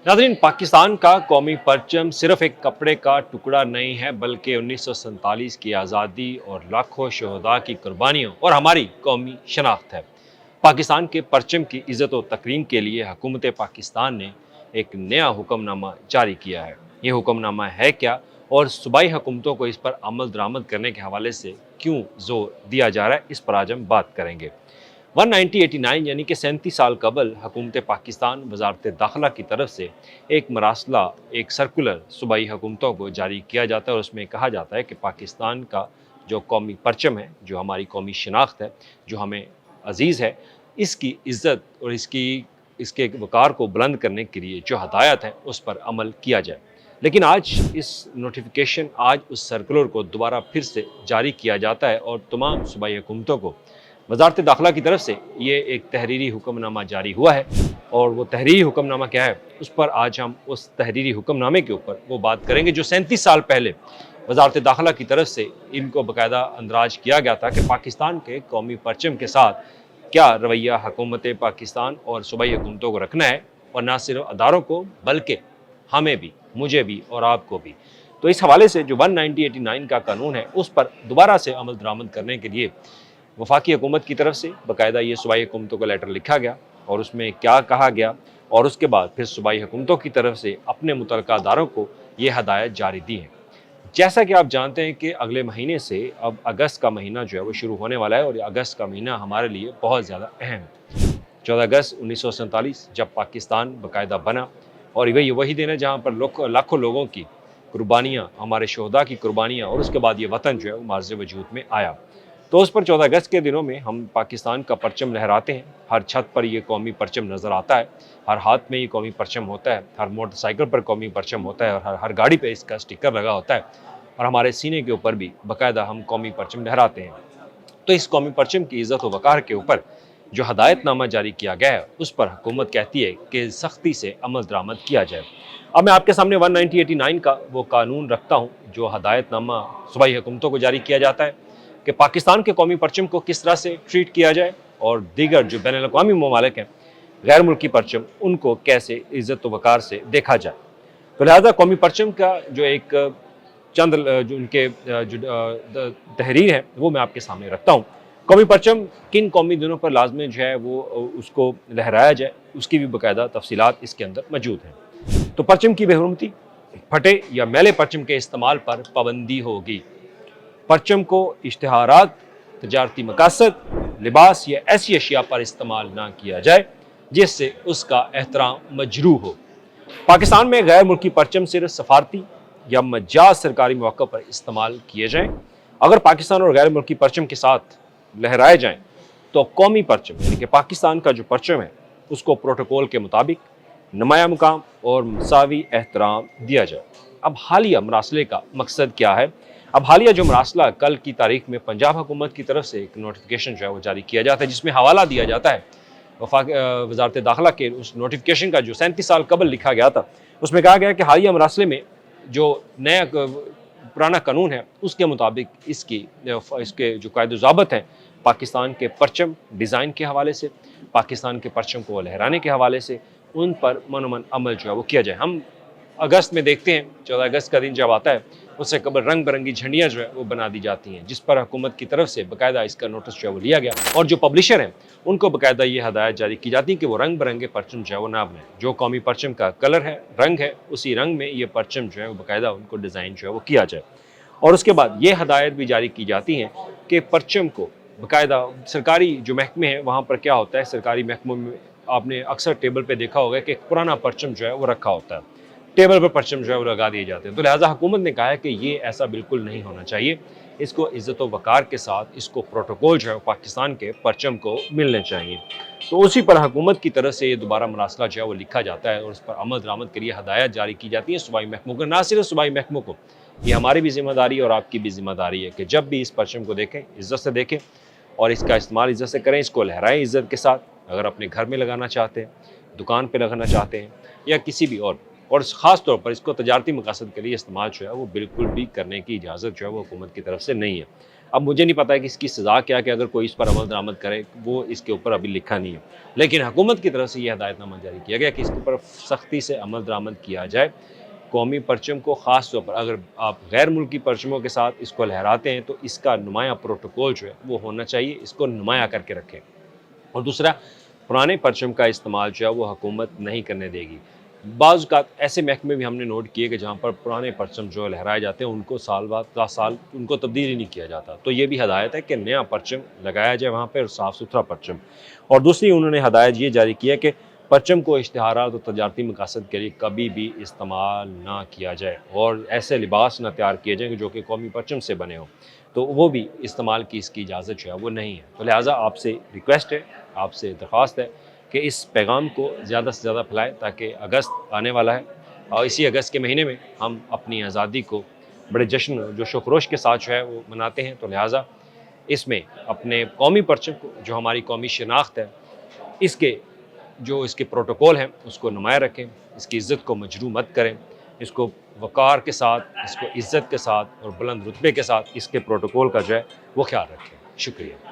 नाज़रीन, पाकिस्तान का कौमी परचम सिर्फ एक कपड़े का टुकड़ा नहीं है, बल्कि 1947 की आज़ादी और लाखों शहदा की कुर्बानियों और हमारी कौमी शनाख्त है। पाकिस्तान के परचम की इज़्ज़त और तकरीम के लिए हुकूमत पाकिस्तान ने एक नया हुक्मनामा जारी किया है। ये हुक्मनामा है क्या, और सूबाई हुकूमतों को इस पर अमल दरामद करने के हवाले से क्यों जोर दिया जा रहा है, इस पर आज हम बात करेंगे। 1989 यानी कि 37 साल कबल हुकूमत पाकिस्तान वजारत दाखिला की तरफ से एक मरासला, एक सर्कुलर सूबाई हुकूमतों को जारी किया जाता है, और उसमें कहा जाता है कि पाकिस्तान का जो कौमी परचम है, जो हमारी कौमी शनाख्त है, जो हमें अजीज़ है, इसकी इज़्ज़त और इसके वक़ार को बुलंद करने के लिए जो हदायत है उस पर अमल किया जाए। लेकिन आज आज उस सर्कुलर को दोबारा फिर से जारी किया जाता है, और तमाम सूबाई हुकूमतों को वजारत दाखिला की तरफ से ये एक तहरीरी हुक्मनामा जारी हुआ है। और वो तहरीरी हुक्मनामा क्या है, उस पर आज हम उस तहरीरी हुक्मनामे के ऊपर वो बात करेंगे जो 37 साल पहले वजारत दाखिला की तरफ से इनको बाकायदा अंदराज किया गया था कि पाकिस्तान के कौमी परचम के साथ क्या रवैया हुकूमत पाकिस्तान और सूबाई हुकूमतों को रखना है, और न सिर्फ अदारों को बल्कि हमें भी, मुझे भी और आपको भी। तो इस हवाले से जो 1989 का कानून है उस पर दोबारा से अमल दरामद करने के लिए वफाकी हुकूमत की तरफ से बाकायदा ये सूबाई हुकूमतों को लेटर लिखा गया, और उसमें क्या कहा गया, और उसके बाद फिर सूबाई हुकूमतों की तरफ से अपने मुतल्लिका अदारों को ये हदायत जारी दी है। जैसा कि आप जानते हैं कि अगले महीने से अब अगस्त का महीना जो है वो शुरू होने वाला है, और अगस्त का महीना हमारे लिए बहुत ज़्यादा अहम है। 14 अगस्त 1947 जब पाकिस्तान बाकायदा बना, और वही दिन है जहाँ पर लाखों लोगों की कुर्बानियाँ, हमारे शहदा की कुर्बानियाँ, और उसके बाद ये वतन जो है वो मार्ज़ वजूद में आया। तो उस पर 14 अगस्त के दिनों में हम पाकिस्तान का परचम लहराते हैं। हर छत पर ये कौमी परचम नज़र आता है, हर हाथ में ये कौमी परचम होता है, हर मोटरसाइकिल पर कौमी परचम होता है, और हर गाड़ी पे इसका स्टिकर लगा होता है, और हमारे सीने के ऊपर भी बाकायदा हम कौमी परचम लहराते हैं। तो इस कौमी परचम की इज़्ज़त व वक़ार के ऊपर जो हदायतनामा जारी किया गया है, उस पर हुकूमत कहती है कि सख्ती से अमल दरामद किया जाए। अब मैं आपके सामने 1989 का वो कानून रखता हूँ जो हदायतनामा सूबाई हुकूमतों को जारी किया जाता है कि पाकिस्तान के कौमी परचम को किस तरह से ट्रीट किया जाए, और दीगर जो बैनुल अक़वामी ममालिक हैं गैर मुल्की परचम, उनको कैसे इज़्ज़त व वक़ार से देखा जाए। तो लिहाजा कौमी परचम का जो एक चंद जो उनके तहरीर है वो मैं आपके सामने रखता हूँ। कौमी परचम किन कौमी दिनों पर लाजमी जो है वो उसको लहराया जाए, उसकी भी बाकायदा तफसीलात इसके अंदर मौजूद हैं। तो परचम की बेहुरमती, फटे या मैले परचम के इस्तेमाल पर पाबंदी होगी। परचम को इश्तिहारात, तजारती मकासद, लिबास या ऐसी अशिया पर इस्तेमाल ना किया जाए जिससे उसका एहतराम मजरूह हो। पाकिस्तान में गैर मुल्की परचम सिर्फ सफारती या मजाज सरकारी मौक़ों पर इस्तेमाल किए जाएँ। अगर पाकिस्तान और गैर मुल्की परचम के साथ लहराए जाएँ तो कौमी परचम यानी कि पाकिस्तान का जो परचम है उसको प्रोटोकॉल के मुताबिक नुमाया मुकाम और मसावी एहतराम दिया जाए। अब हालिया मरासले का मकसद क्या है? अब हालिया जो मरासला कल की तारीख में पंजाब हुकूमत की तरफ से एक नोटिफिकेशन जो है वो जारी किया जाता है, जिसमें हवाला दिया जाता है वजारत दाखिला के उस नोटिफिकेशन का जो 37 साल कबल लिखा गया था। उसमें कहा गया कि हालिया मरासले में जो नया पुराना कानून है उसके मुताबिक इसके जो कायदे ज़ाबत हैं पाकिस्तान के परचम डिज़ाइन के हवाले से, पाकिस्तान के परचम को लहराने के हवाले से, उन पर मनोमन अमल जो है वो किया जाए। हम अगस्त में देखते हैं, 14 अगस्त का दिन जब आता है उससे कबल रंग बिरंगी झंडियाँ जो है वो बना दी जाती हैं, जिस पर हुकूमत की तरफ से बाकायदा इसका नोटिस जो है वो लिया गया, और जो पब्लिशर हैं उनको बाकायदा ये हदायत जारी की जाती है कि वो रंग बिरंगे परचम जो है वो ना बनाएं। जो कौमी परचम का कलर है, रंग है, उसी रंग में ये परचम जो है वो बाकायदा उनको डिज़ाइन जो है वो किया जाए। और उसके बाद ये हदायत भी जारी की जाती हैं कि परचम को बाकायदा सरकारी जो महकमे हैं वहाँ पर क्या होता है, सरकारी महकमों में आपने अक्सर टेबल पे देखा होगा कि एक पुराना परचम जो है वो रखा होता है, टेबल पर परचम जो है वो लगा दिए जाते हैं। तो लिहाजा हुकूमत ने कहा है कि ये ऐसा बिल्कुल नहीं होना चाहिए, इसको इज़्ज़त व वक़ार के साथ इसको प्रोटोकॉल जो है पाकिस्तान के परचम को मिलने चाहिए। तो उसी पर हुकूमत की तरफ से ये दोबारा मरासला जो है वो लिखा जाता है, और उस पर अमल दरामद के लिए हदायत जारी की जाती है सूबाई महकमों को। ना सिर्फ सूबाई महकमों को, ये हमारी भी ज़िम्मेदारी और आपकी भी ज़िम्मेदारी है कि जब भी इस परचम को देखें, इज़्ज़त से देखें और इसका इस्तेमाल इज़्ज़त से करें, इसको लहराएं इज़्ज़त के साथ। अगर अपने घर में लगाना चाहते हैं, दुकान पे लगाना चाहते हैं, या किसी भी और ख़ास तौर पर इसको तजारती मकासद के लिए इस्तेमाल जो है वो बिल्कुल भी करने की इजाज़त जो है वो हुकूमत की तरफ से नहीं है। اب مجھے نہیں پتا ہے کہ اس کی سزا کیا کہ اگر کوئی اس پر عمل درآمد کرے، وہ اس کے اوپر ابھی لکھا نہیں ہے، لیکن حکومت کی طرف سے یہ ہدایت نامہ جاری کیا گیا کہ اس کے اوپر سختی سے عمل درآمد کیا جائے۔ قومی پرچم کو خاص طور پر اگر آپ غیر ملکی پرچموں کے ساتھ اس کو لہراتے ہیں تو اس کا نمایاں پروٹوکول جو ہے وہ ہونا چاہیے، اس کو نمایاں کر کے رکھیں۔ اور دوسرا، پرانے پرچم کا استعمال جو ہے وہ حکومت نہیں کرنے دے گی۔ بعض اوقات ایسے محکمے بھی ہم نے نوٹ کیے کہ جہاں پر پرانے پرچم جو لہرائے جاتے ہیں ان کو سال بعد 10 سال ان کو تبدیل ہی نہیں کیا جاتا، تو یہ بھی ہدایت ہے کہ نیا پرچم لگایا جائے وہاں پہ اور صاف ستھرا پرچم۔ اور دوسری انہوں نے ہدایت یہ جاری کی ہے کہ پرچم کو اشتہارات اور تجارتی مقاصد کے لیے کبھی بھی استعمال نہ کیا جائے اور ایسے لباس نہ تیار کیے جائیں جو کہ قومی پرچم سے بنے ہوں، تو وہ بھی استعمال کی اس کی اجازت جو ہے وہ نہیں ہے۔ تو لہٰذا آپ سے ریکویسٹ ہے، آپ سے درخواست ہے کہ اس پیغام کو زیادہ سے زیادہ پھیلائیں تاکہ اگست آنے والا ہے اور اسی اگست کے مہینے میں ہم اپنی آزادی کو بڑے جشن جوش و خروش کے ساتھ جو ہے وہ مناتے ہیں، تو لہٰذا اس میں اپنے قومی پرچم کو جو ہماری قومی شناخت ہے اس کے پروٹوکول ہیں اس کو نمایاں رکھیں، اس کی عزت کو مجروح مت کریں، اس کو وقار کے ساتھ، اس کو عزت کے ساتھ اور بلند رتبے کے ساتھ اس کے پروٹوکول کا جو ہے وہ خیال رکھیں۔ شکریہ۔